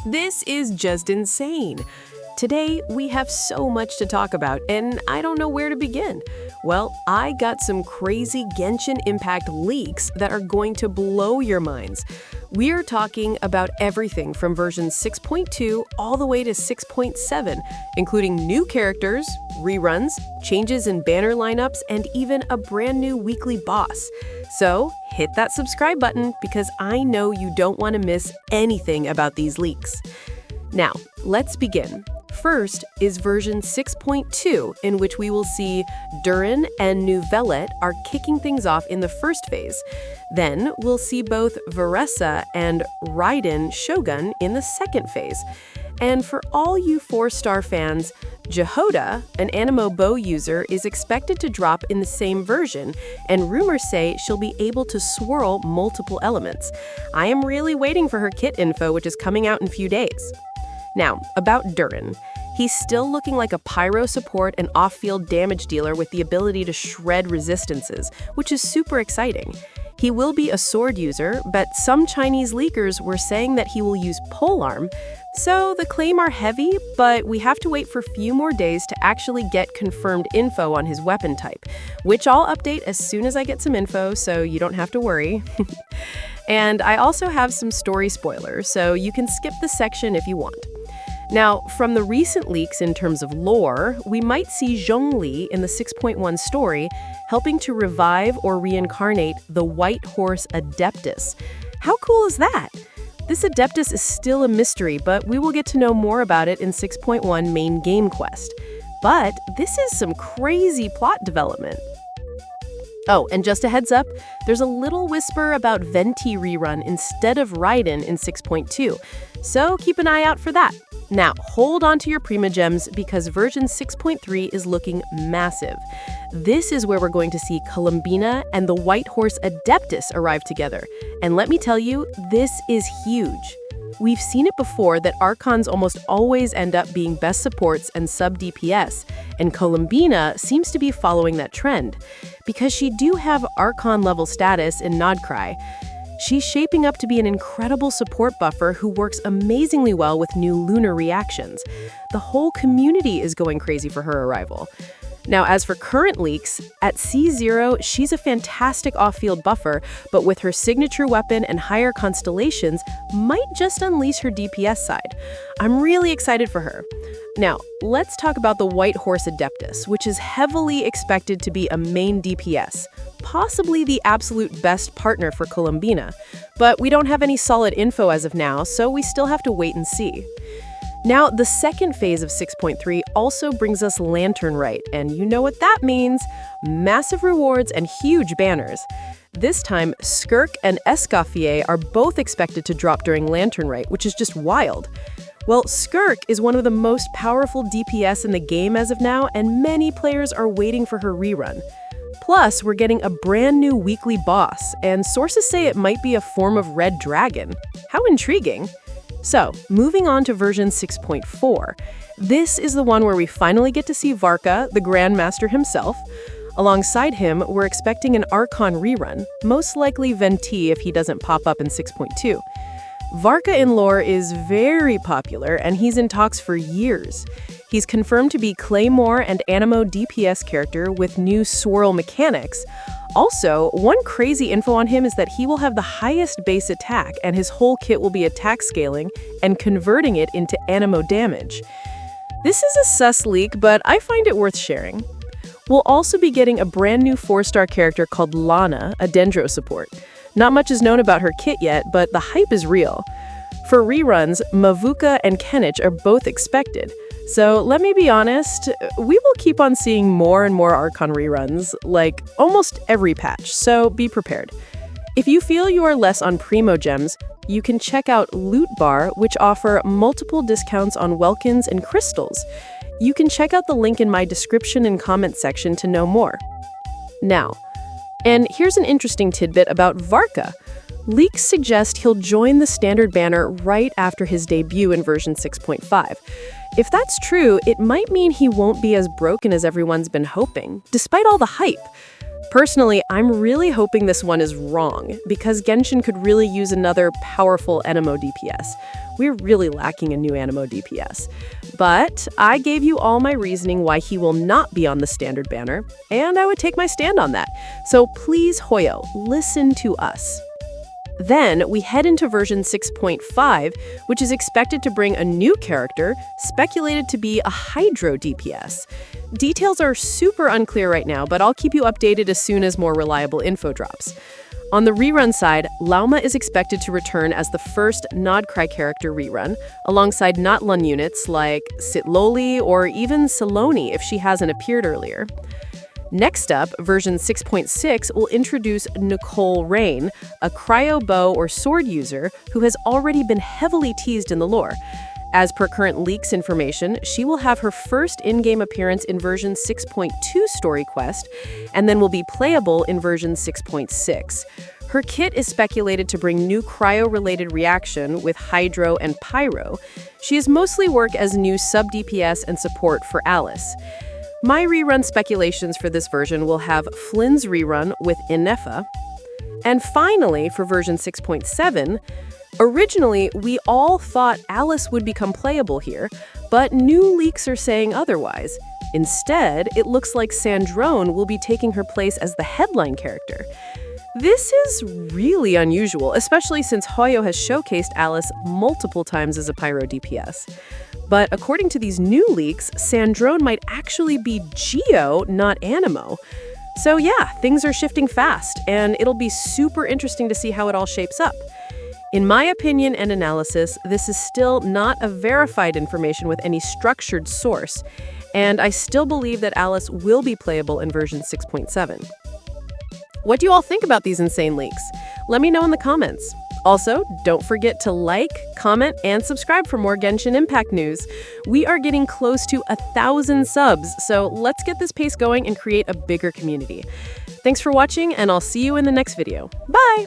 This is just insane. Today, we have so much to talk about, and I don't know where to begin. Well, I got some crazy Genshin Impact leaks that are going to blow your minds. We are talking about everything from version 6.2 all the way to 6.7, including new characters, reruns, changes in banner lineups, and even a brand new weekly boss. So, hit that subscribe button because I know you don't want to miss anything about these leaks. Now, let's begin. First is version 6.2, in which we will see Durin and Neuvillette are kicking things off in the first phase. Then we'll see both Varka and Rerun Shogun in the second phase. And for all you 4-star fans, Jehoda, an Anemo bow user, is expected to drop in the same version, and rumors say she'll be able to swirl multiple elements. I am really waiting for her kit info, which is coming out in a few days. Now, about Durin. He's still looking like a pyro support and off-field damage dealer with the ability to shred resistances, which is super exciting. He will be a sword user, but some Chinese leakers were saying that he will use polearm, so the claims are heavy, but we have to wait for a few more days to actually get confirmed info on his weapon type, which I'll update as soon as I get some info, so you don't have to worry. And I also have some story spoilers, so you can skip this section if you want. Now, from the recent leaks in terms of lore, we might see Zhongli in the 6.1 story helping to revive or reincarnate the White Horse Adeptus. How cool is that? This Adeptus is still a mystery, but we will get to know more about it in 6.1 main game quest. But this is some crazy plot development. Oh, and just a heads up, there's a little whisper about Venti rerun instead of Rerun in 6.2, so keep an eye out for that. Now, hold on to your Primogems because version 6.3 is looking massive. This is where we're going to see Columbina and the White Horse Adeptus arrive together. And let me tell you, this is huge. We've seen it before that Archons almost always end up being best supports and sub-DPS, and Columbina seems to be following that trend. Because she do have Archon-level status in Nodcry, she's shaping up to be an incredible support buffer who works amazingly well with new lunar reactions. The whole community is going crazy for her arrival. Now, as for current leaks, at C0, she's a fantastic off-field buffer, but with her signature weapon and higher constellations, might just unleash her DPS side. I'm really excited for her. Now, let's talk about the White Horse Adeptus, which is heavily expected to be a main DPS, possibly the absolute best partner for Columbina. But we don't have any solid info as of now, so we still have to wait and see. Now, the second phase of 6.3 also brings us Lantern Rite, and you know what that means. Massive rewards and huge banners. This time, Skirk and Escoffier are both expected to drop during Lantern Rite, which is just wild. Well, Skirk is one of the most powerful DPS in the game as of now, and many players are waiting for her rerun. Plus, we're getting a brand new weekly boss, and sources say it might be a form of red dragon. How intriguing! So, moving on to version 6.4. This is the one where we finally get to see Varka, the Grandmaster himself. Alongside him, we're expecting an Archon rerun, most likely Venti if he doesn't pop up in 6.2. Varka in lore is very popular, and he's in talks for years. He's confirmed to be Claymore and Anemo DPS character with new swirl mechanics. Also, one crazy info on him is that he will have the highest base attack, and his whole kit will be attack scaling and converting it into Anemo damage. This is a sus leak, but I find it worth sharing. We'll also be getting a brand new 4-star character called Lana, a Dendro support. Not much is known about her kit yet, but the hype is real. For reruns, Mavuka and Kenich are both expected. So let me be honest, we will keep on seeing more and more Archon reruns, like almost every patch, so be prepared. If you feel you are less on Primogems, you can check out LootBar, which offer multiple discounts on Welkins and crystals. You can check out the link in my description and comment section to know more. Now, and here's an interesting tidbit about Varka. Leaks suggest he'll join the standard banner right after his debut in version 6.5. If that's true, it might mean he won't be as broken as everyone's been hoping, despite all the hype. Personally, I'm really hoping this one is wrong, because Genshin could really use another powerful Anemo DPS. We're really lacking a new Animo DPS. But I gave you all my reasoning why he will not be on the standard banner, and I would take my stand on that. So please, Hoyo, listen to us. Then we head into version 6.5, which is expected to bring a new character, speculated to be a Hydro DPS. Details are super unclear right now, but I'll keep you updated as soon as more reliable info drops. On the rerun side, Lauma is expected to return as the first Nodcry character rerun, alongside Notlun units like Citlali or even Saloni if she hasn't appeared earlier. Next up, version 6.6 will introduce Nicole Rain, a cryo bow or sword user who has already been heavily teased in the lore. As per current leaks information, she will have her first in-game appearance in version 6.2 story quest, and then will be playable in version 6.6. Her kit is speculated to bring new cryo-related reaction with Hydro and Pyro. She is mostly work as new sub-DPS and support for Alice. My rerun speculations for this version will have Flynn's rerun with Inefa. And finally, for version 6.7, originally, we all thought Alice would become playable here, but new leaks are saying otherwise. Instead, it looks like Sandrone will be taking her place as the headline character. This is really unusual, especially since Hoyo has showcased Alice multiple times as a Pyro DPS. But according to these new leaks, Sandrone might actually be Geo, not Animo. So yeah, things are shifting fast, and it'll be super interesting to see how it all shapes up. In my opinion and analysis, this is still not a verified information with any structured source, and I still believe that Alice will be playable in version 6.7. What do you all think about these insane leaks? Let me know in the comments. Also, don't forget to like, comment, and subscribe for more Genshin Impact news. We are getting close to 1,000 subs, so let's get this pace going and create a bigger community. Thanks for watching, and I'll see you in the next video. Bye!